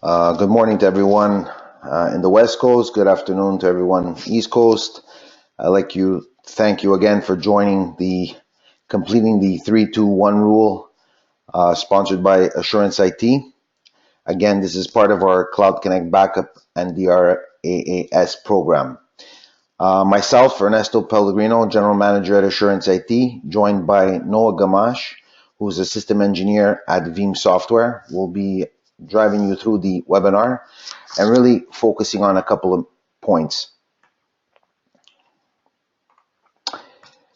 Good morning to everyone in the West Coast. Good afternoon to everyone East Coast. I'd like to thank you again for joining the completing the 3-2-1 rule sponsored by Assurance IT. Again, this is part of our Cloud Connect Backup and DRAAS program. Myself, Ernesto Pellegrino, General Manager at Assurance IT, joined by Noah Gamache, who's a System Engineer at Veeam Software, will be driving you through the webinar and really focusing on a couple of points.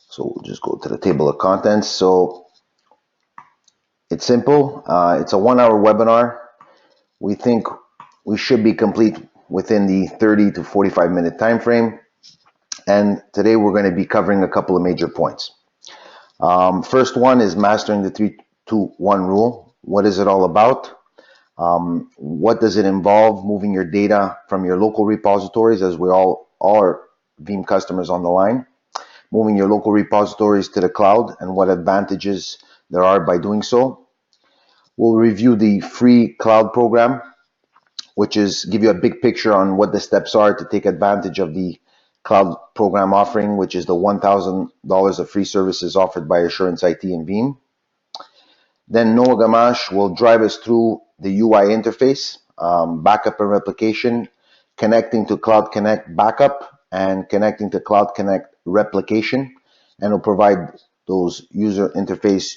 So we'll just go to the table of contents. So it's simple. It's a 1-hour webinar. We think we should be complete within the 30 to 45 minute time frame. And today we're going to be covering a couple of major points. First one is mastering the 3-2-1 rule. What is it all about? What does it involve? Moving your data from your local repositories, as we all are Veeam customers on the line, moving your local repositories to the cloud and what advantages there are by doing so. We'll review the free cloud program, which is give you a big picture on what the steps are to take advantage of the cloud program offering, which is the $1,000 of free services offered by Assurance IT and Veeam. Then Noah Gamache will drive us through the UI interface, backup and replication, connecting to Cloud Connect backup and connecting to Cloud Connect replication, and will provide those user interface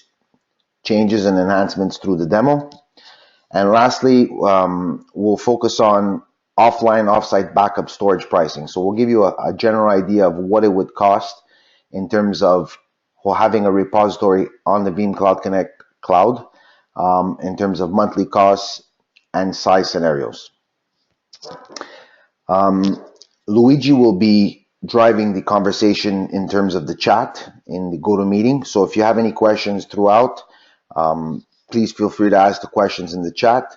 changes and enhancements through the demo. And lastly, we'll focus on offline offsite backup storage pricing. So we'll give you a general idea of what it would cost in terms of having a repository on the Veeam Cloud Connect cloud in terms of monthly costs and size scenarios. Luigi will be driving the conversation in terms of the chat in the GoToMeeting. So if you have any questions throughout, please feel free to ask the questions in the chat.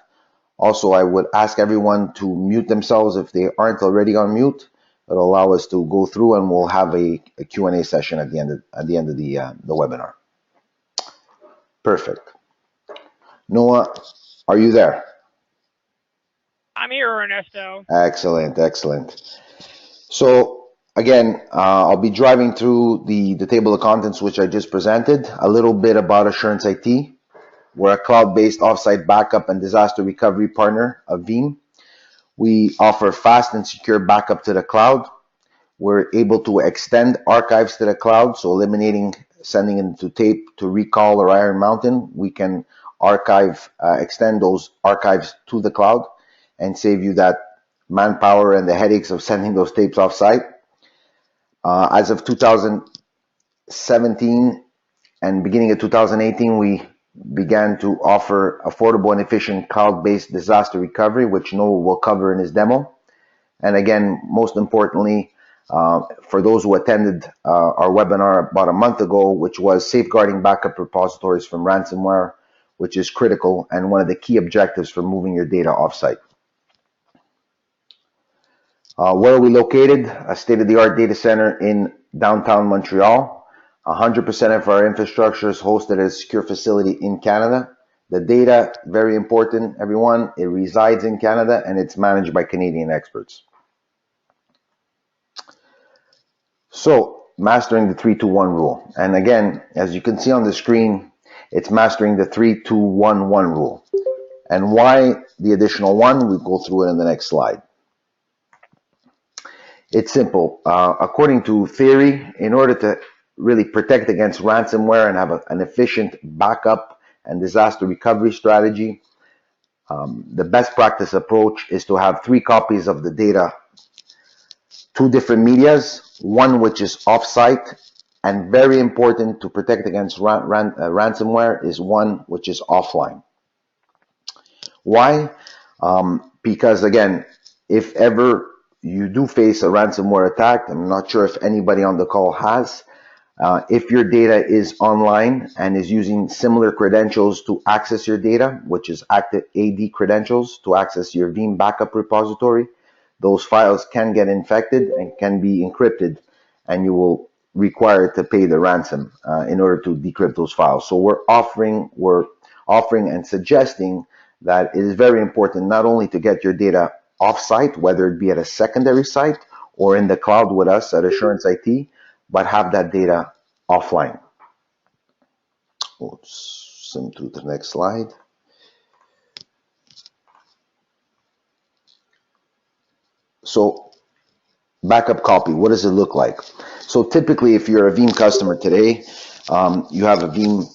Also, I would ask everyone to mute themselves if they aren't already on mute. It'll allow us to go through, and we'll have a Q&A session at the end of the webinar. Perfect. Noah, are you there? I'm here, Ernesto. Excellent, excellent. So again, I'll be driving through the table of contents which I just presented, a little bit about Assurance IT. We're a cloud-based offsite backup and disaster recovery partner of Veeam. We offer fast and secure backup to the cloud. We're able to extend archives to the cloud, so eliminating sending into tape to Recall or Iron Mountain. We can extend those archives to the cloud and save you that manpower and the headaches of sending those tapes off-site. As of 2017 and beginning of 2018, we began to offer affordable and efficient cloud-based disaster recovery, which Noah will cover in his demo. And again, most importantly, for those who attended our webinar about a month ago, which was safeguarding backup repositories from ransomware, which is critical and one of the key objectives for moving your data offsite. Where are we located? A state-of-the-art data center in downtown Montreal. 100% of our infrastructure is hosted at a secure facility in Canada. The data, very important, everyone, it resides in Canada and it's managed by Canadian experts. So, mastering the 3-2-1 rule. And again, as you can see on the screen, it's mastering the 3-2-1-1 rule. And why the additional one? We'll go through it in the next slide. It's simple. According to theory, in order to really protect against ransomware and have an efficient backup and disaster recovery strategy, the best practice approach is to have 3 copies of the data, 2 different medias, one which is offsite, and very important to protect against ransomware is one which is offline. Why? Because again, if ever you do face a ransomware attack, I'm not sure if anybody on the call has, if your data is online and is using similar credentials to access your data, which is active AD credentials to access your Veeam backup repository, those files can get infected and can be encrypted, and you will require to pay the ransom in order to decrypt those files. So we're offering and suggesting that it is very important not only to get your data offsite, whether it be at a secondary site or in the cloud with us at Assurance IT, but have that data offline. We'll zoom to the next slide. So backup copy, what does it look like? So typically, if you're a Veeam customer today, you have a Veeam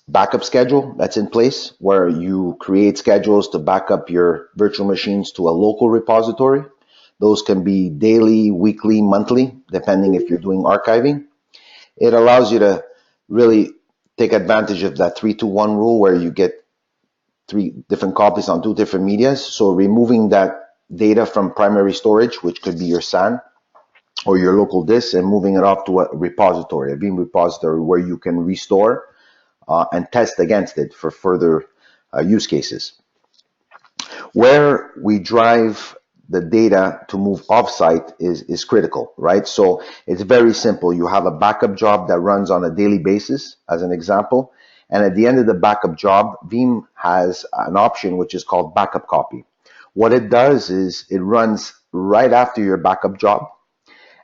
backup schedule that's in place where you create schedules to back up your virtual machines to a local repository. Those can be daily, weekly, monthly, depending if you're doing archiving. It allows you to really take advantage of that 3-2-1 rule where you get 3 different copies on 2 different medias. So removing that data from primary storage, which could be your SAN or your local disk, and moving it off to a repository, a Veeam repository where you can restore and test against it for further use cases. Where we drive the data to move offsite is critical, right? So it's very simple. You have a backup job that runs on a daily basis, as an example. And at the end of the backup job, Veeam has an option which is called backup copy. What it does is it runs right after your backup job,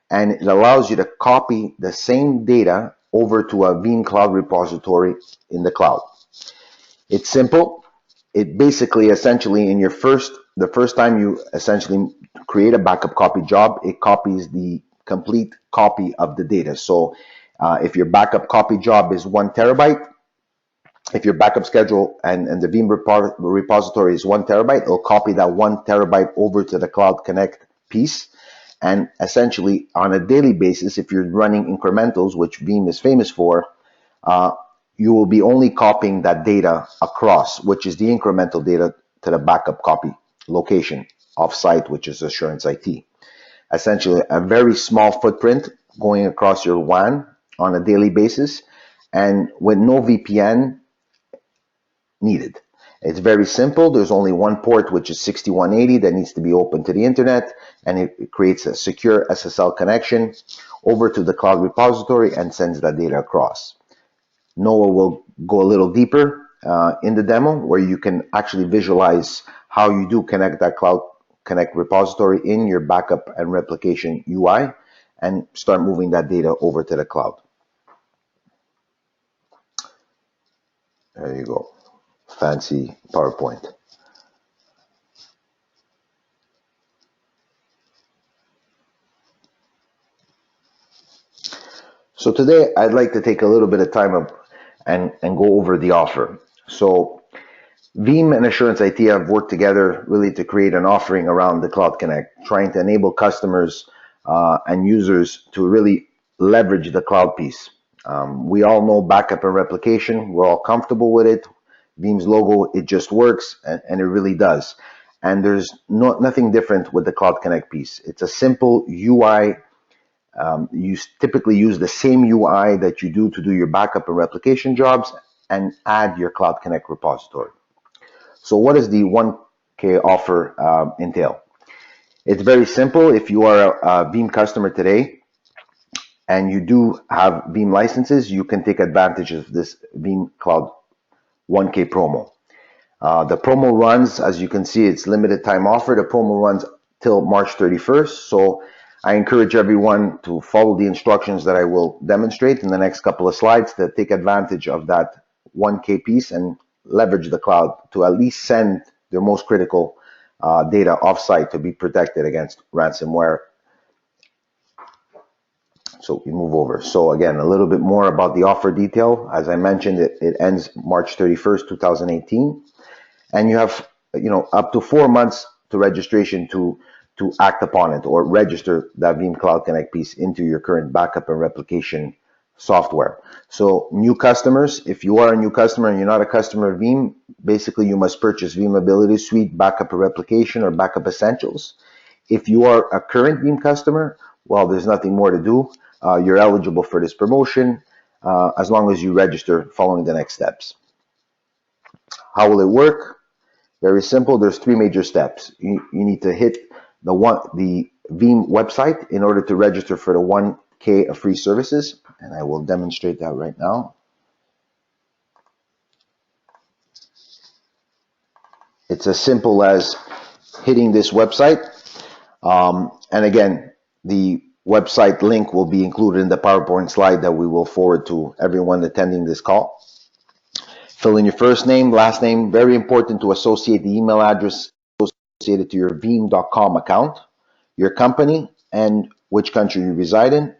and it allows you to copy the same data over to a Veeam cloud repository in the cloud. It's simple. It basically essentially in the first time you essentially create a backup copy job, it copies the complete copy of the data. So if your backup copy job is 1 terabyte, if your backup schedule and the Veeam repository is 1 terabyte, it'll copy that 1 terabyte over to the Cloud Connect piece. And essentially on a daily basis, if you're running incrementals, which Veeam is famous for, you will be only copying that data across, which is the incremental data, to the backup copy location offsite, which is Assurance IT. Essentially, a very small footprint going across your WAN on a daily basis, and with no VPN needed. It's very simple. There's only one port, which is 6180, that needs to be open to the internet, and it creates a secure SSL connection over to the cloud repository and sends that data across. Noah will go a little deeper in the demo where you can actually visualize how you do connect that Cloud Connect repository in your backup and replication UI and start moving that data over to the cloud. There you go. Fancy PowerPoint. So today I'd like to take a little bit of time up and go over the offer. So Veeam and Assurance IT have worked together really to create an offering around the Cloud Connect, trying to enable customers and users to really leverage the cloud piece. We all know backup and replication. We're all comfortable with it. Veeam's logo, it just works, and it really does. And there's nothing different with the Cloud Connect piece. It's a simple UI. You typically use the same UI that you do to do your backup and replication jobs and add your Cloud Connect repository. So what does the 1K offer entail? It's very simple. If you are a Veeam customer today and you do have Veeam licenses, you can take advantage of this Veeam Cloud 1K promo. The promo runs, as you can see, it's limited time offer. The promo runs till March 31st. So I encourage everyone to follow the instructions that I will demonstrate in the next couple of slides to take advantage of that 1K piece and leverage the cloud to at least send their most critical data offsite to be protected against ransomware. So we move over. So again, a little bit more about the offer detail. As I mentioned, it ends March 31st, 2018. And you have, up to 4 months to registration to act upon it or register that Veeam Cloud Connect piece into your current backup and replication software. So new customers, if you are a new customer and you're not a customer of Veeam, basically you must purchase Veeam Ability Suite, Backup and Replication, or Backup Essentials. If you are a current Veeam customer, well, there's nothing more to do. You're eligible for this promotion as long as you register following the next steps. How will it work? Very simple. There's 3 major steps. You need to hit the Veeam website in order to register for the 1K of free services, and I will demonstrate that right now. It's as simple as hitting this website. And again, the website link will be included in the PowerPoint slide that we will forward to everyone attending this call. Fill in your first name, last name. Very important to associate the email address associated to your veeam.com account, your company, and which country you reside in.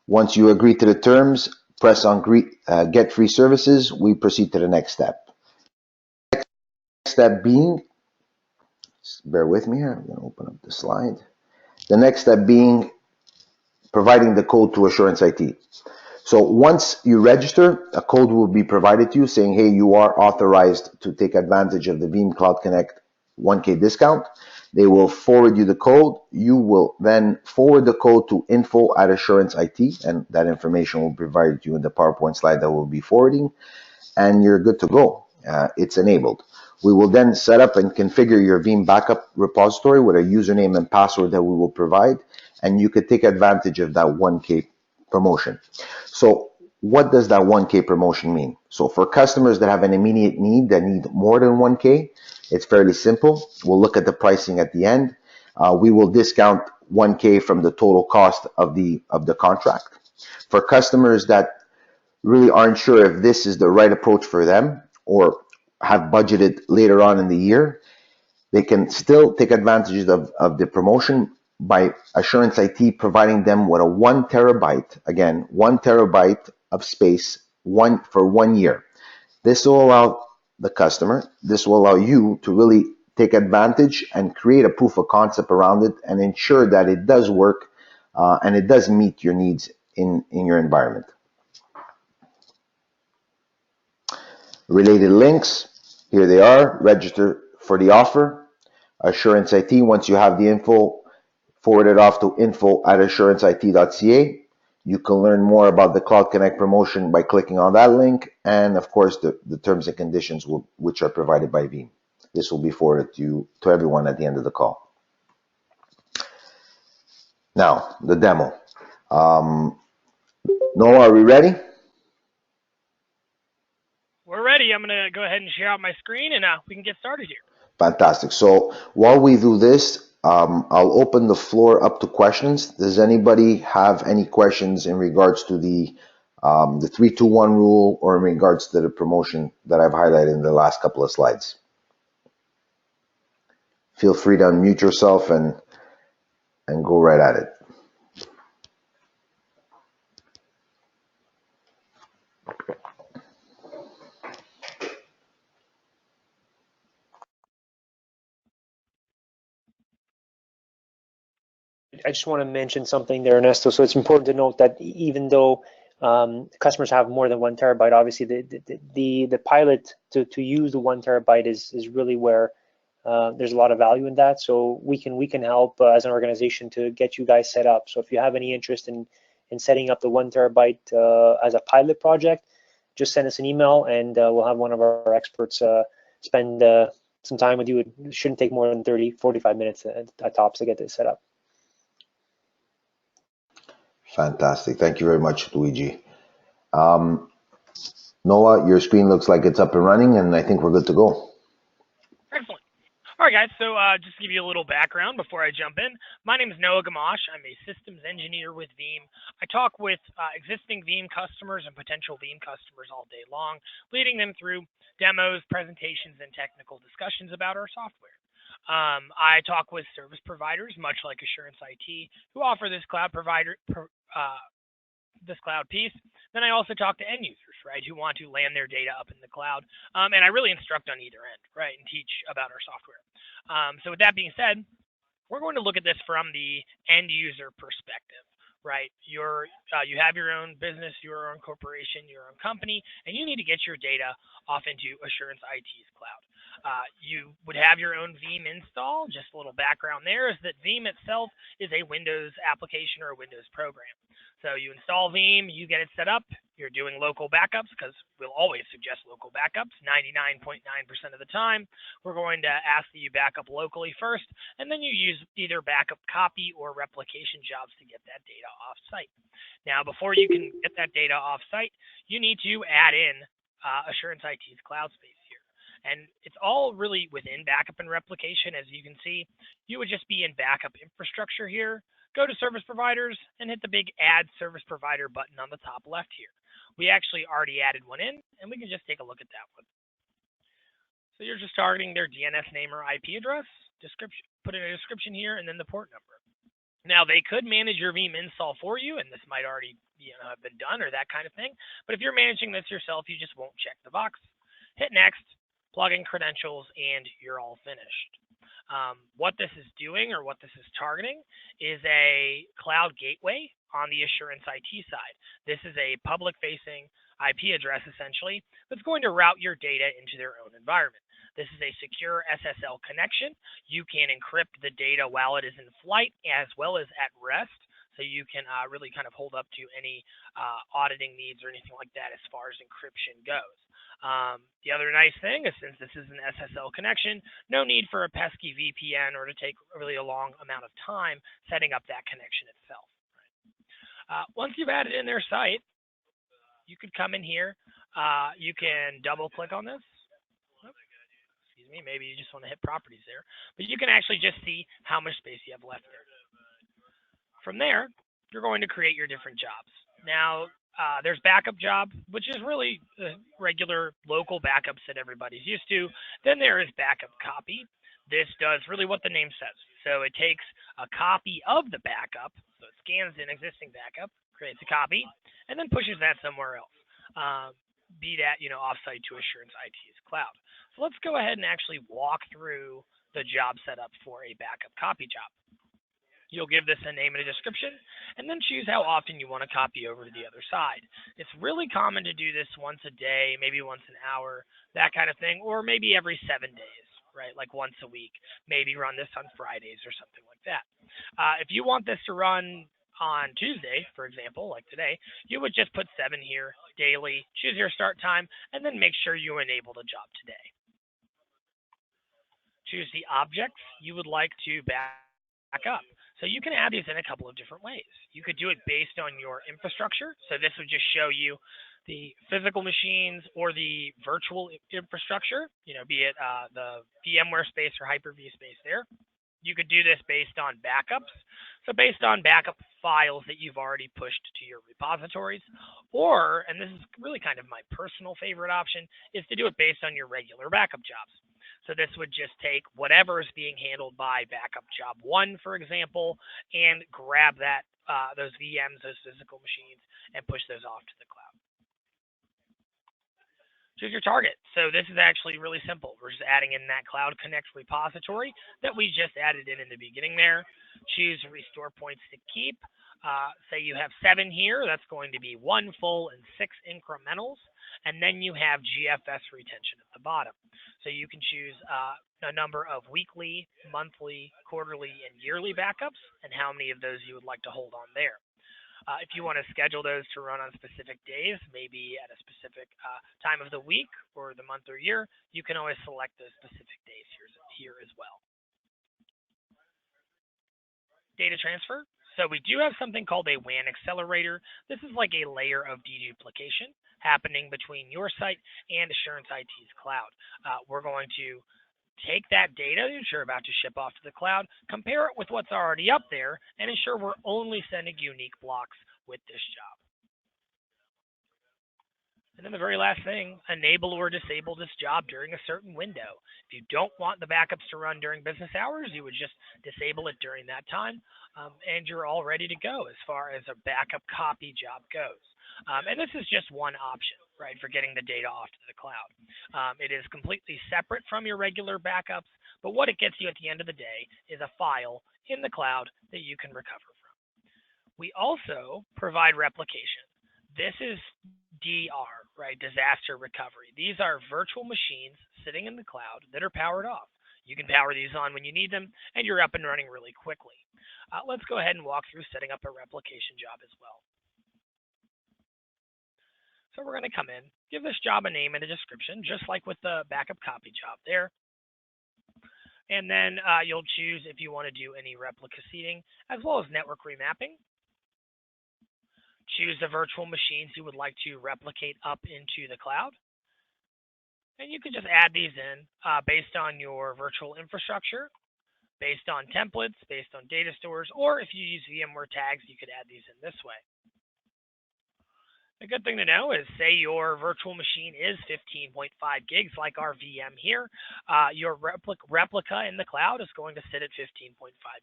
Once you agree to the terms, press on Get Free Services. We proceed to the next step. Next step being, bear with me here, I'm going to open up the slide. The next step being providing the code to Assurance IT. So once you register, a code will be provided to you saying, hey, you are authorized to take advantage of the Veeam Cloud Connect 1K discount. They will forward you the code. You will then forward the code to info@Assurance IT, and that information will be provided to you in the PowerPoint slide that we'll be forwarding, and you're good to go. It's enabled. We will then set up and configure your Veeam backup repository with a username and password that we will provide, and you could take advantage of that 1K promotion. So what does that 1K promotion mean? So for customers that have an immediate need, that need more than 1K, it's fairly simple. We'll look at the pricing at the end. We will discount 1K from the total cost of the contract. For customers that really aren't sure if this is the right approach for them or have budgeted later on in the year, they can still take advantage of the promotion by Assurance IT providing them with a 1 terabyte, again, 1 terabyte of space for 1 year. This will allow the customer, this will allow you to really take advantage and create a proof of concept around it and ensure that it does work and it does meet your needs in your environment. Related links, here they are. Register for the offer. Assurance IT, once you have the info, forward it off to info@assuranceit.ca. You can learn more about the Cloud Connect promotion by clicking on that link, and of course the terms and conditions which are provided by Veeam. This will be forwarded to everyone at the end of the call. Now, the demo. Noah, are we ready? We're ready. I'm going to go ahead and share out my screen, and we can get started here. Fantastic. So while we do this, I'll open the floor up to questions. Does anybody have any questions in regards to the 3-2-1 rule or in regards to the promotion that I've highlighted in the last couple of slides? Feel free to unmute yourself and go right at it. I just want to mention something there, Ernesto. So it's important to note that even though customers have more than 1 terabyte, obviously the pilot to use the 1 terabyte is really where there's a lot of value in that. So we can help as an organization to get you guys set up. So if you have any interest in setting up the 1 terabyte as a pilot project, just send us an email and we'll have one of our experts spend some time with you. It shouldn't take more than 30-45 minutes at tops to get this set up. Fantastic. Thank you very much, Luigi. Noah, your screen looks like it's up and running, and I think we're good to go. Excellent. All right, guys, so just to give you a little background before I jump in, my name is Noah Gamache. I'm a systems engineer with Veeam. I talk with existing Veeam customers and potential Veeam customers all day long, leading them through demos, presentations, and technical discussions about our software. I talk with service providers, much like Assurance IT, who offer this cloud this cloud piece. Then I also talk to end users, right, who want to land their data up in the cloud. And I really instruct on either end, right, and teach about our software. So with that being said, we're going to look at this from the end user perspective, right? You have your own business, your own corporation, your own company, and you need to get your data off into Assurance IT's cloud. You would have your own Veeam install. Just a little background there is that Veeam itself is a Windows application or a Windows program. So you install Veeam, you get it set up, you're doing local backups because we'll always suggest local backups 99.9% of the time. We're going to ask that you back up locally first, and then you use either backup copy or replication jobs to get that data off-site. Now, before you can get that data off-site, you need to add in Assurance IT's cloud space here. And it's all really within backup and replication. As you can see, you would just be in backup infrastructure here, go to service providers, and hit the big add service provider button on the top left here. We actually already added one in, and we can just take a look at that one. So you're just targeting their DNS name or IP address, description, put in a description here, and then the port number. Now, they could manage your Veeam install for you, and this might already have been done or that kind of thing. But if you're managing this yourself, you just won't check the box. Hit next, plug in credentials, and you're all finished. What this is doing, or what this is targeting, is a cloud gateway on the Assurance IT side. This is a public-facing IP address, essentially, that's going to route your data into their own environment. This is a secure SSL connection. You can encrypt the data while it is in flight as well as at rest, so you can really kind of hold up to any auditing needs or anything like that as far as encryption goes. The other nice thing is, since this is an SSL connection, no need for a pesky VPN or to take really a long amount of time setting up that connection itself. Once you've added in their site, you could come in here. You can double click on this. Maybe you just want to hit properties there, but you can actually just see how much space you have left there. From there, you're going to create your different jobs. Now, there's backup job, which is really the regular local backups that everybody's used to. Then there is backup copy. This does really what the name says. So it takes a copy of the backup, so it scans an existing backup, creates a copy, and then pushes that somewhere else. Be that offsite to Assurance IT's cloud. So let's go ahead and actually walk through the job setup for a backup copy job. You'll give this a name and a description, and then choose how often you want to copy over to the other side. It's really common to do this once a day, maybe once an hour, that kind of thing, or maybe every 7 days, right? Like once a week. Maybe run this on Fridays or something like that. If you want this to run on Tuesday, for example, like today, you would just put 7 here daily, choose your start time, and then make sure you enable the job today. Choose the objects you would like to back up. So you can add these in a couple of different ways. You could do it based on your infrastructure. So this would just show you the physical machines or the virtual infrastructure, be it the VMware space or Hyper-V space there. You could do this based on backups. So based on backup files that you've already pushed to your repositories, or, and this is really kind of my personal favorite option, is to do it based on your regular backup jobs. So this would just take whatever is being handled by backup job 1, for example, and grab that those VMs, those physical machines, and push those off to the cloud. Choose your target. So this is actually really simple. We're just adding in that Cloud Connect repository that we just added in the beginning there. Choose restore points to keep. Say you have 7 here. That's going to be 1 full and 6 incrementals. And then you have GFS retention at the bottom. So you can choose a number of weekly, monthly, quarterly, and yearly backups, and how many of those you would like to hold on there. If you want to schedule those to run on specific days, maybe at a specific time of the week or the month or year, you can always select those specific days here as well. Data transfer. So we do have something called a WAN accelerator. This is like a layer of deduplication happening between your site and Assurance IT's cloud. We're going to take that data that you're about to ship off to the cloud, compare it with what's already up there, and ensure we're only sending unique blocks with this job. And then the very last thing, enable or disable this job during a certain window. If you don't want the backups to run during business hours, you would just disable it during that time, and you're all ready to go as far as a backup copy job goes. And this is just one option, right, for getting the data off to the cloud. It is completely separate from your regular backups, but what it gets you at the end of the day is a file in the cloud that you can recover from. We also provide replication. This is DR, right, disaster recovery. These are virtual machines sitting in the cloud that are powered off. You can power these on when you need them, and you're up and running really quickly. Let's go ahead and walk through setting up a replication job as well. So we're going to come in, give this job a name and a description, just like with the backup copy job there. And then you'll choose if you want to do any replica seeding, as well as network remapping. Choose the virtual machines you would like to replicate up into the cloud. And you can just add these in based on your virtual infrastructure, based on templates, based on data stores, or if you use VMware tags, you could add these in this way. A good thing to know is, say your virtual machine is 15.5 gigs, like our VM here, your replica in the cloud is going to sit at 15.5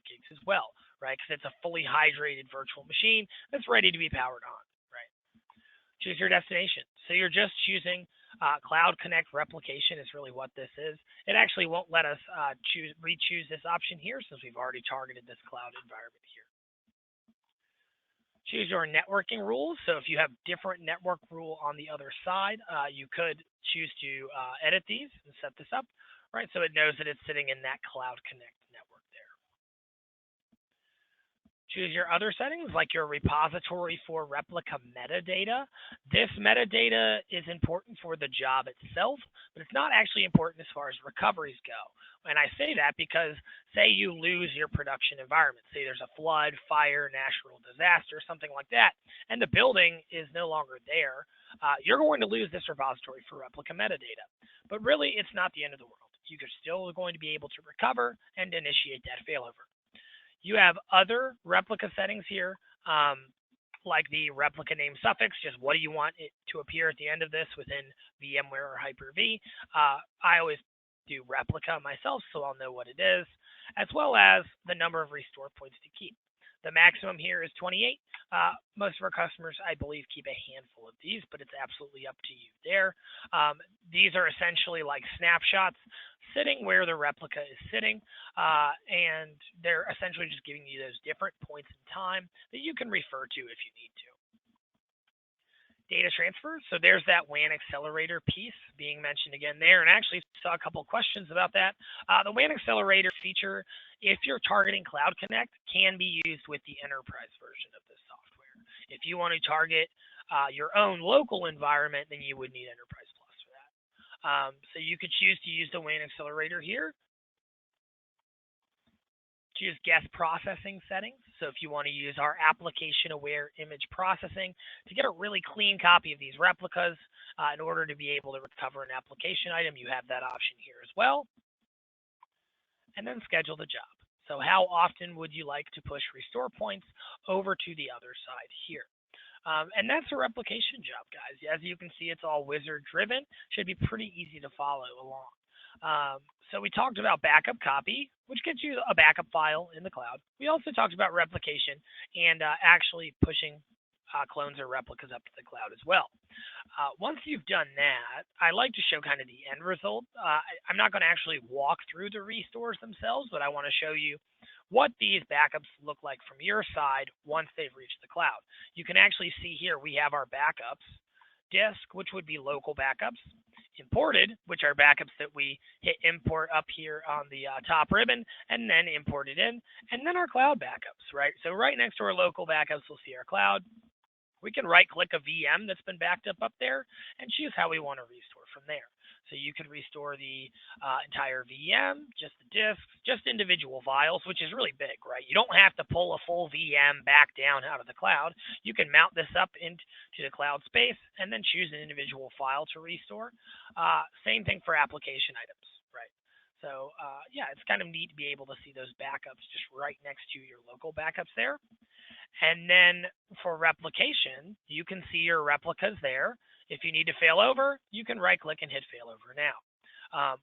gigs as well, right? Because it's a fully hydrated virtual machine that's ready to be powered on, right? Choose your destination. So you're just choosing Cloud Connect replication is really what this is. It actually won't let us re-choose this option here since we've already targeted this cloud environment here. Choose your networking rules. So if you have different network rule on the other side, you could choose to edit these and set this up, right? So it knows that it's sitting in that Cloud Connect network there. Choose your other settings, like your repository for replica metadata. This metadata is important for the job itself, but it's not actually important as far as recoveries go. And I say that because, say you lose your production environment, say there's a flood, fire, natural disaster, something like that, and the building is no longer there, you're going to lose this repository for replica metadata. But really, it's not the end of the world. You're still going to be able to recover and initiate that failover. You have other replica settings here, like the replica name suffix, just what do you want it to appear at the end of this within VMware or Hyper-V. I always do replica myself, so I'll know what it is, as well as the number of restore points to keep. The maximum here is 28. Most of our customers, I believe, keep a handful of these, but it's absolutely up to you there. These are essentially like snapshots sitting where the replica is sitting, and they're essentially just giving you those different points in time that you can refer to if you need to. Data transfer. So there's that WAN accelerator piece being mentioned again there, and I actually saw a couple of questions about that. The WAN accelerator feature, if you're targeting Cloud Connect, can be used with the enterprise version of this software. If you want to target your own local environment, then you would need Enterprise Plus for that. So you could choose to use the WAN accelerator here. Choose guest processing settings. So if you want to use our application-aware image processing to get a really clean copy of these replicas in order to be able to recover an application item, you have that option here as well. And then schedule the job. So how often would you like to push restore points over to the other side here? And that's a replication job, guys. As you can see, it's all wizard-driven. Should be pretty easy to follow along. So we talked about backup copy, which gets you a backup file in the cloud. We also talked about replication and actually pushing clones or replicas up to the cloud as well. Once you've done that, I like to show kind of the end result. I'm not going to actually walk through the restores themselves, but I want to show you what these backups look like from your side once they've reached the cloud. You can actually see here we have our backups. Disk, which would be local backups. Imported, which are backups that we hit import up here on the top ribbon and then import it in, and then our cloud backups, right? So right next to our local backups, we'll see our cloud. We can right-click a VM that's been backed up there and choose how we want to restore from there. So you could restore the entire VM, just the disks, just individual files, which is really big, right? You don't have to pull a full VM back down out of the cloud. You can mount this up into the cloud space and then choose an individual file to restore. Same thing for application items, right? So yeah, it's kind of neat to be able to see those backups just right next to your local backups there. And then for replication, you can see your replicas there. If you need to fail over, you can right-click and hit failover now.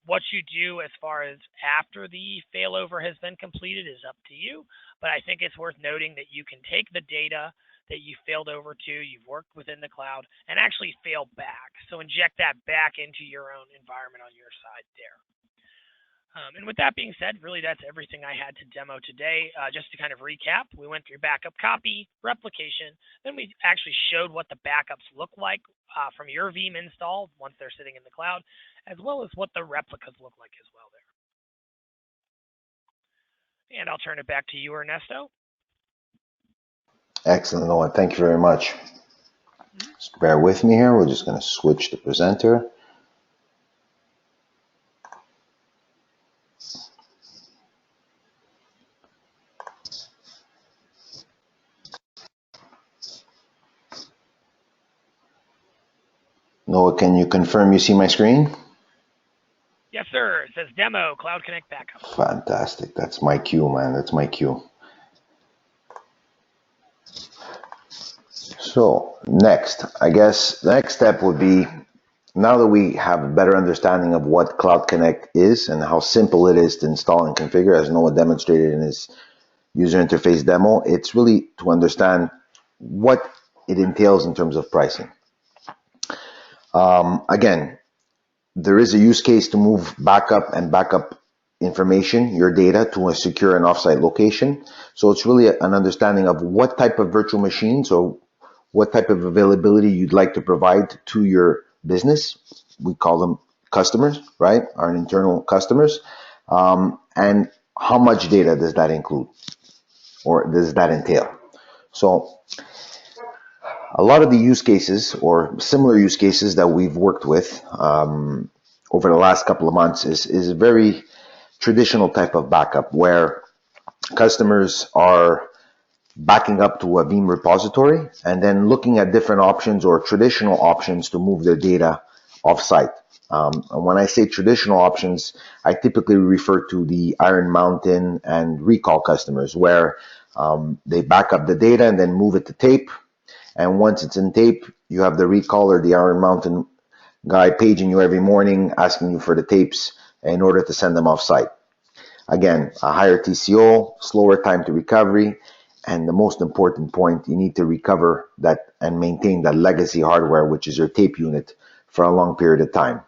What you do as far as after the failover has been completed is up to you, but I think it's worth noting that you can take the data that you failed over to, you've worked within the cloud, and actually fail back. So inject that back into your own environment on your side there. And with that being said, really that's everything I had to demo today. Just to kind of recap, we went through backup copy, replication, then we actually showed what the backups look like from your Veeam install once they're sitting in the cloud, as well as what the replicas look like as well there. And I'll turn it back to you, Ernesto. Excellent, Noah. Thank you very much. Just bear with me here. We're just going to switch the presenter. Noah, can you confirm you see my screen? says demo, Cloud Connect backup. Fantastic. That's my cue, man. That's my cue. So next, I guess the next step would be, now that we have a better understanding of what Cloud Connect is and how simple it is to install and configure, as Noah demonstrated in his user interface demo, it's really to understand what it entails in terms of pricing. Again, there is a use case to move backup information, your data, to a secure and offsite location. So it's really an understanding of what type of virtual machines or what type of availability you'd like to provide to your business. We call them customers, right? Our internal customers. And how much data does that include or does that entail? So a lot of the use cases or similar use cases that we've worked with over the last couple of months is a very traditional type of backup where customers are backing up to a Veeam repository and then looking at different options or traditional options to move their data offsite. And when I say traditional options, I typically refer to the Iron Mountain and Recall customers where they back up the data and then move it to tape. And once it's in tape, you have the Recall or the Iron Mountain guy paging you every morning, asking you for the tapes in order to send them offsite. Again, a higher TCO, slower time to recovery, and the most important point, you need to recover that and maintain that legacy hardware, which is your tape unit, for a long period of time,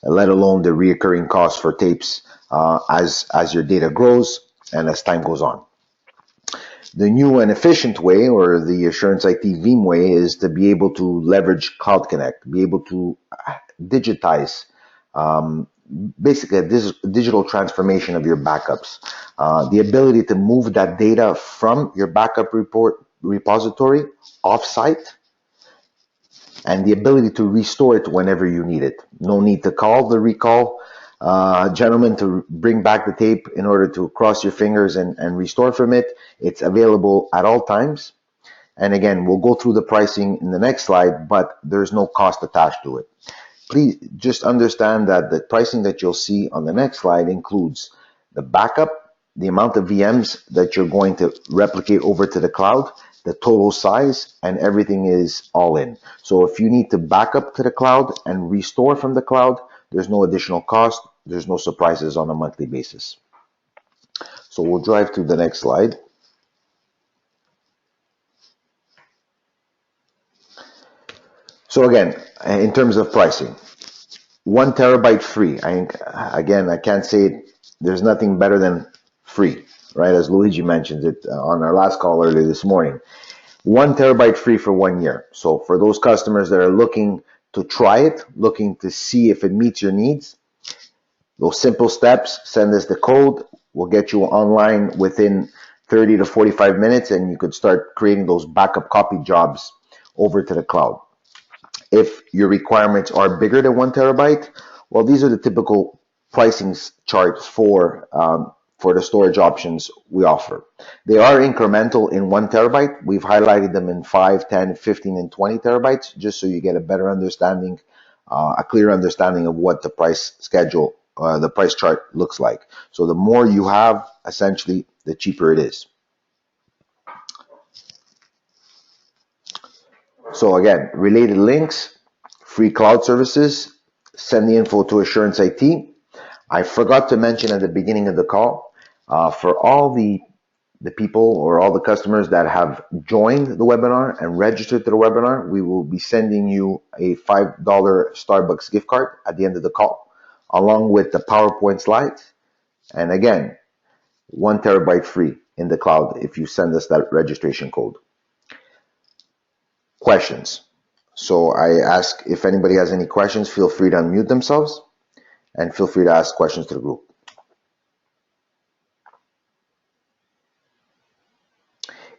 let alone the reoccurring costs for tapes as your data grows and as time goes on. The new and efficient way, or the Assurance IT Veeam way, is to be able to leverage Cloud Connect, be able to digitize basically a digital transformation of your backups. The ability to move that data from your backup repository offsite, and the ability to restore it whenever you need it. No need to call the recall gentleman to bring back the tape in order to cross your fingers and restore from it. It's available at all times. And again, we'll go through the pricing in the next slide, but there's no cost attached to it. Please just understand that the pricing that you'll see on the next slide includes the backup, the amount of VMs that you're going to replicate over to the cloud, the total size, and everything is all in. So if you need to back up to the cloud and restore from the cloud, there's no additional cost. There's no surprises on a monthly basis. So we'll drive to the next slide. So again, in terms of pricing, 1 terabyte free. I can't say it, there's nothing better than free, right? As Luigi mentioned it on our last call earlier this morning. 1 terabyte free for 1 year. So for those customers that are looking to try it, looking to see if it meets your needs, those simple steps, send us the code. We'll get you online within 30 to 45 minutes, and you could start creating those backup copy jobs over to the cloud. If your requirements are bigger than 1 terabyte, well, these are the typical pricing charts for the storage options we offer. They are incremental in 1 terabyte. We've highlighted them in 5, 10, 15, and 20 terabytes, just so you get a better understanding, a clear understanding of what the price schedule, the price chart looks like. So the more you have, essentially, the cheaper it is. So again, related links, free cloud services, send the info to Assurance IT. I forgot to mention at the beginning of the call, for all the people or all the customers that have joined the webinar and registered to the webinar, we will be sending you a $5 Starbucks gift card at the end of the call, along with the PowerPoint slides. And again, 1 terabyte free in the cloud if you send us that registration code. Questions. So I ask if anybody has any questions, feel free to unmute themselves and feel free to ask questions to the group.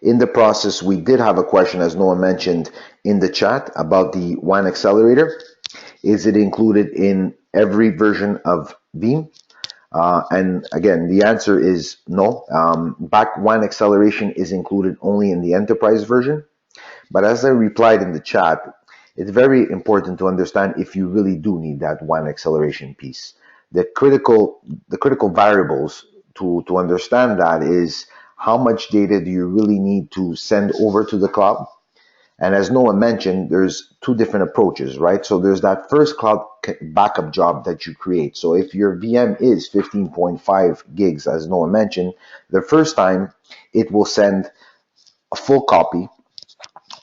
In the process, we did have a question, as Noah mentioned in the chat, about the WAN accelerator. Is it included in every version of Veeam? And again, the answer is no. WAN acceleration is included only in the enterprise version. But as I replied in the chat, it's very important to understand if you really do need that WAN acceleration piece. The critical variables to understand that is how much data do you really need to send over to the cloud. And as Noah mentioned, there's two different approaches, right? So there's that first cloud backup job that you create. So if your VM is 15.5 gigs, as Noah mentioned, the first time it will send a full copy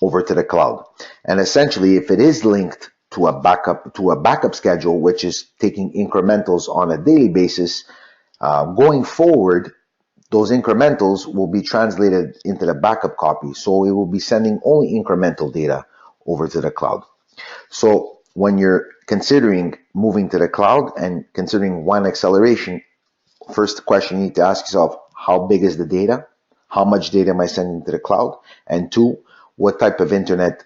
over to the cloud. And essentially, if it is linked to a backup schedule, which is taking incrementals on a daily basis, going forward, those incrementals will be translated into the backup copy. So it will be sending only incremental data over to the cloud. So when you're considering moving to the cloud and considering WAN acceleration, first question you need to ask yourself, how big is the data? How much data am I sending to the cloud? And two, what type of internet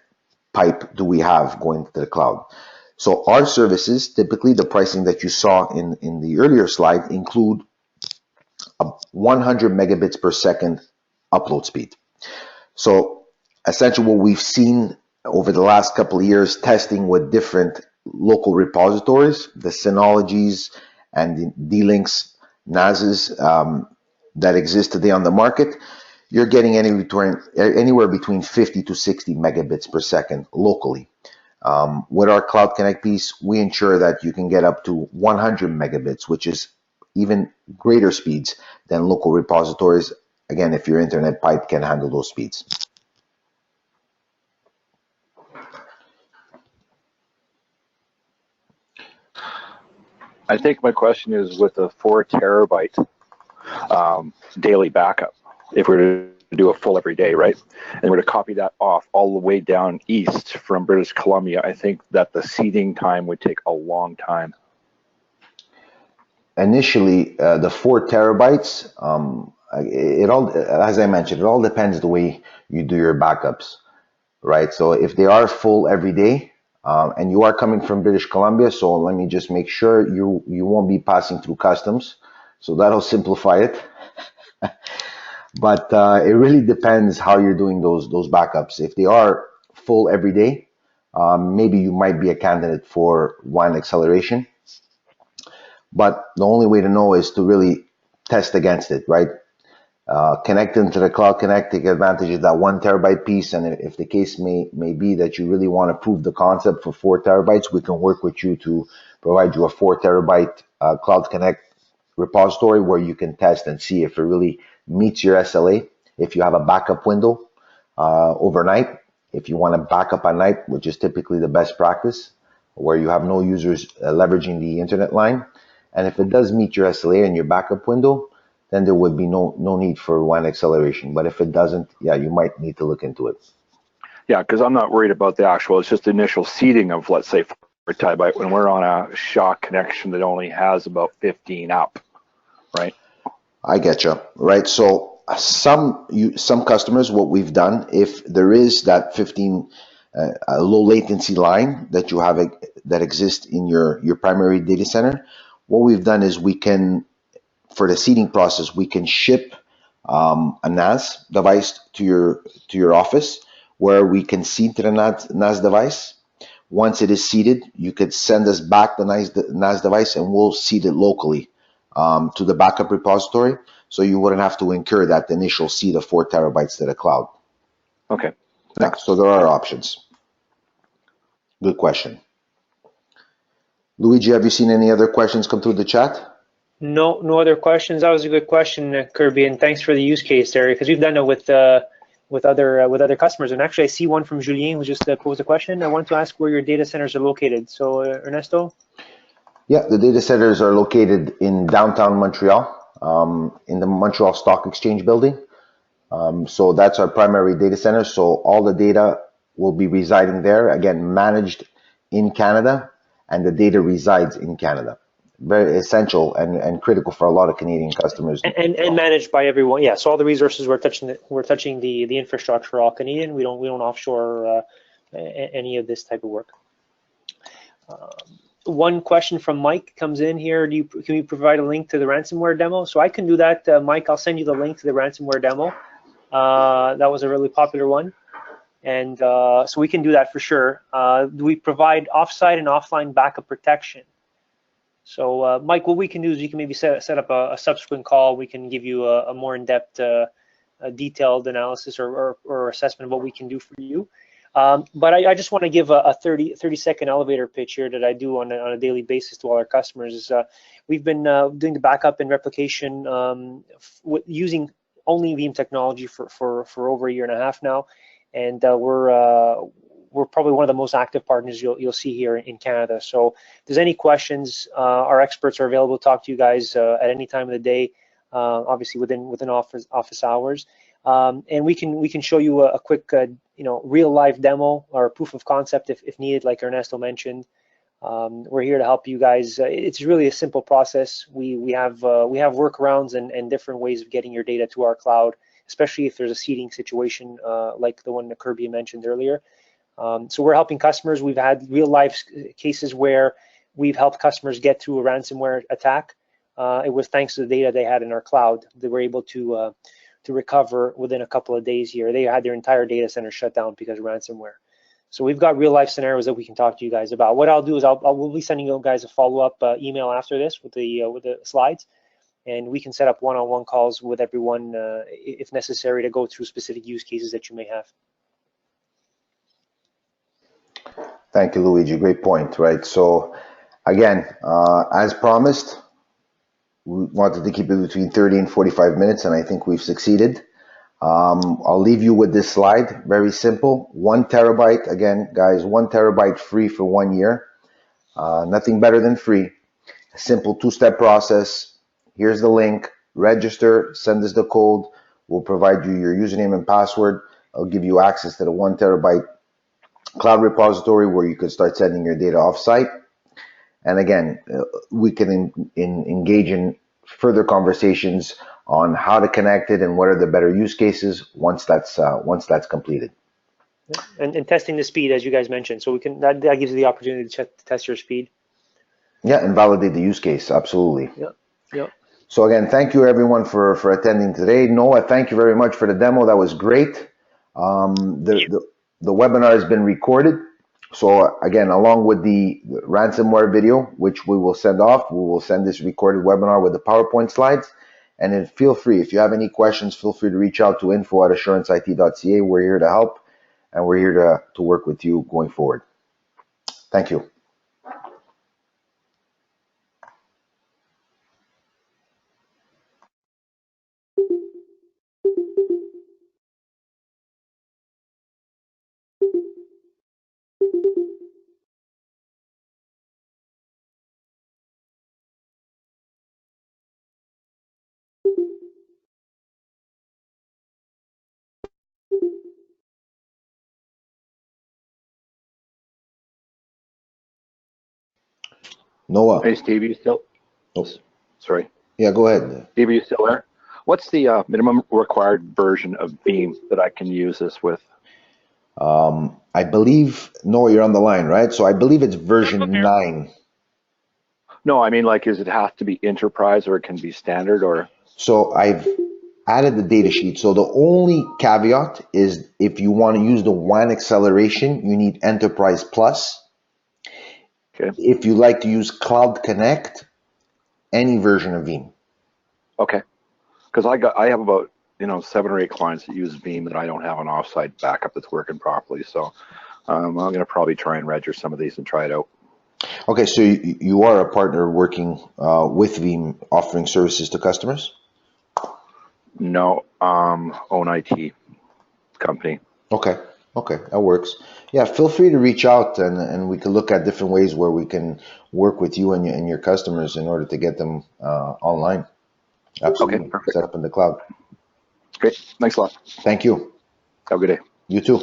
pipe do we have going to the cloud? So our services, typically the pricing that you saw in the earlier slide, include a 100 megabits per second upload speed. So essentially what we've seen over the last couple of years testing with different local repositories, the Synologies and the D-Links, NASs that exist today on the market, you're getting anywhere between 50 to 60 megabits per second locally. With our Cloud Connect piece, we ensure that you can get up to 100 megabits, which is even greater speeds than local repositories. Again, if your internet pipe can handle those speeds. I think my question is with a 4 terabyte daily backup, if we're to do a full every day, right? And we're to copy that off all the way down east from British Columbia, I think that the seeding time would take a long time. Initially, the 4 terabytes, as I mentioned, it all depends the way you do your backups, right? So if they are full every day, and you are coming from British Columbia, so let me just make sure you won't be passing through customs, so that'll simplify it. But it really depends how you're doing those backups. If they are full every day, maybe you might be a candidate for WAN acceleration. But the only way to know is to really test against it, right? Connect into the Cloud Connect, take advantage of that 1 terabyte piece. And if the case may be that you really want to prove the concept for 4 terabytes, we can work with you to provide you a 4 terabyte Cloud Connect repository where you can test and see if it really meets your SLA. If you have a backup window overnight, if you want to back up at night, which is typically the best practice, where you have no users leveraging the internet line. And if it does meet your SLA and your backup window, then there would be no need for WAN acceleration. But if it doesn't, yeah, you might need to look into it. Yeah, because I'm not worried about the actual, it's just the initial seeding of, let's say, 4 terabyte when we're on a SHA connection that only has about 15 up, right? I get you, right? So some customers, what we've done, if there is that 15 low latency line that you have that exists in your primary data center, what we've done is we can, for the seeding process, we can ship a NAS device to your office where we can seed to the NAS device. Once it is seeded, you could send us back the NAS device and we'll seed it locally to the backup repository. So you wouldn't have to incur that initial seed of 4 terabytes to the cloud. Okay. Yeah, so there are options. Good question. Luigi, have you seen any other questions come through the chat? No other questions. That was a good question, Kirby, and thanks for the use case there, because we've done it with other customers. And actually, I see one from Julien who just posed a question. I want to ask where your data centers are located. So, Ernesto? Yeah, the data centers are located in downtown Montreal, in the Montreal Stock Exchange building. So that's our primary data center. So all the data will be residing there, again, managed in Canada, and the data resides in Canada. Very essential and critical for a lot of Canadian customers. And managed by everyone. Yeah, so all the resources we're touching the infrastructure are all Canadian. We don't offshore any of this type of work. One question from Mike comes in here. Can you provide a link to the ransomware demo? So I can do that, Mike. I'll send you the link to the ransomware demo. That was a really popular one, and so we can do that for sure. We provide offsite and offline backup protection. So, Mike, what we can do is we can maybe set up a subsequent call. We can give you a more in-depth, detailed analysis or assessment of what we can do for you. But I just want to give a 30-second elevator pitch here that I do on a daily basis to all our customers. We've been doing the backup and replication using only Veeam technology for over a year and a half now, and we're probably one of the most active partners you'll see here in Canada. So if there's any questions, our experts are available to talk to you guys at any time of the day, obviously within office hours. And we can show you a quick real life demo or proof of concept if needed, like Ernesto mentioned. We're here to help you guys. It's really a simple process. We have workarounds and different ways of getting your data to our cloud, especially if there's a seeding situation like the one that Kirby mentioned earlier. So we're helping customers. We've had real life cases where we've helped customers get through a ransomware attack. It was thanks to the data they had in our cloud. They were able to recover within a couple of days here. They had their entire data center shut down because of ransomware. So we've got real life scenarios that we can talk to you guys about. What I'll do is we'll be sending you guys a follow-up email after this with the slides, and we can set up one-on-one calls with everyone if necessary to go through specific use cases that you may have. Thank you, Luigi. Great point, right? So again, as promised, we wanted to keep it between 30 and 45 minutes, and I think we've succeeded. I'll leave you with this slide. Very simple. 1 terabyte. Again, guys, 1 terabyte free for 1 year. Nothing better than free. A simple 2-step process. Here's the link. Register. Send us the code. We'll provide you your username and password. I'll give you access to the 1 terabyte cloud repository where you can start sending your data offsite. And again, we can engage in further conversations on how to connect it and what are the better use cases once that's completed. And testing the speed, as you guys mentioned, so we can that gives you the opportunity to test your speed. Yeah, and validate the use case. Absolutely. Yeah. So again, thank you everyone for attending today. Noah, thank you very much for the demo. That was great. The webinar has been recorded. So again, along with the ransomware video, which we will send off, we will send this recorded webinar with the PowerPoint slides. And then feel free, if you have any questions, feel free to reach out to info@assuranceit.ca. We're here to help, and we're here to work with you going forward. Thank you. Noah. Hey, Steve, you still? Oh. Sorry. Yeah, go ahead. Steve, are you still there? What's the minimum required version of Veeam that I can use this with? I believe, Noah, you're on the line, right? So I believe it's version 9. No, I mean, like, does it have to be enterprise or it can be standard or? So I've added the data sheet. So the only caveat is if you want to use the WAN acceleration, you need Enterprise Plus. Okay. If you like to use Cloud Connect, any version of Veeam. Okay. Because I have about 7 or 8 clients that use Veeam that I don't have an offsite backup that's working properly. So I'm going to probably try and register some of these and try it out. Okay, so you are a partner working with Veeam, offering services to customers? No, own IT company. Okay, that works. Yeah, feel free to reach out and we can look at different ways where we can work with you and your customers in order to get them online. Absolutely. Okay, perfect. Set up in the cloud. Great. Thanks a lot. Thank you. Have a good day. You too.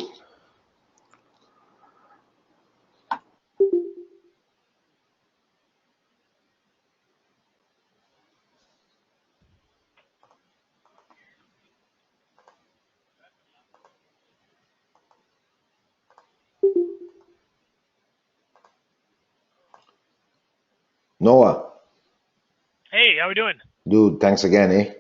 Noah. Hey, how we doing? Dude, thanks again, eh?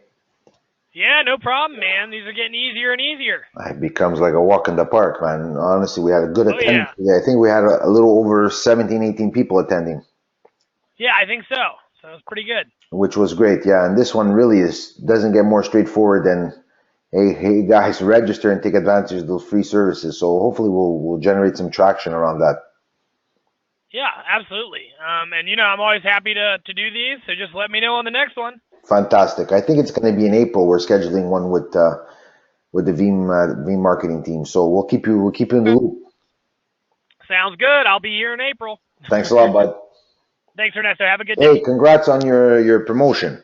Yeah, no problem, man. These are getting easier and easier. It becomes like a walk in the park, man. Honestly, we had a good attendance yeah. today. I think we had a little over 17, 18 people attending. Yeah, I think so. So it's pretty good. which was great. Yeah, and this one really doesn't get more straightforward than, hey guys, register and take advantage of those free services. So hopefully we'll generate some traction around that. Yeah, absolutely. And I'm always happy to do these. So just let me know on the next one. Fantastic. I think it's going to be in April. We're scheduling one with the Veeam marketing team. So we'll keep you in the Okay. loop. Sounds good. I'll be here in April. Thanks a lot, bud. Thanks, Ernesto. Have a good Hey, day. congrats on your promotion.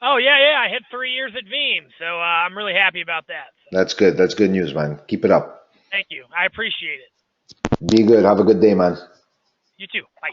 Oh, yeah. I hit 3 years at Veeam, so I'm really happy about that. So, That's good. That's good news, man. Keep it up. thank you. I appreciate it. Be good. Have a good day, man. You too. Bye.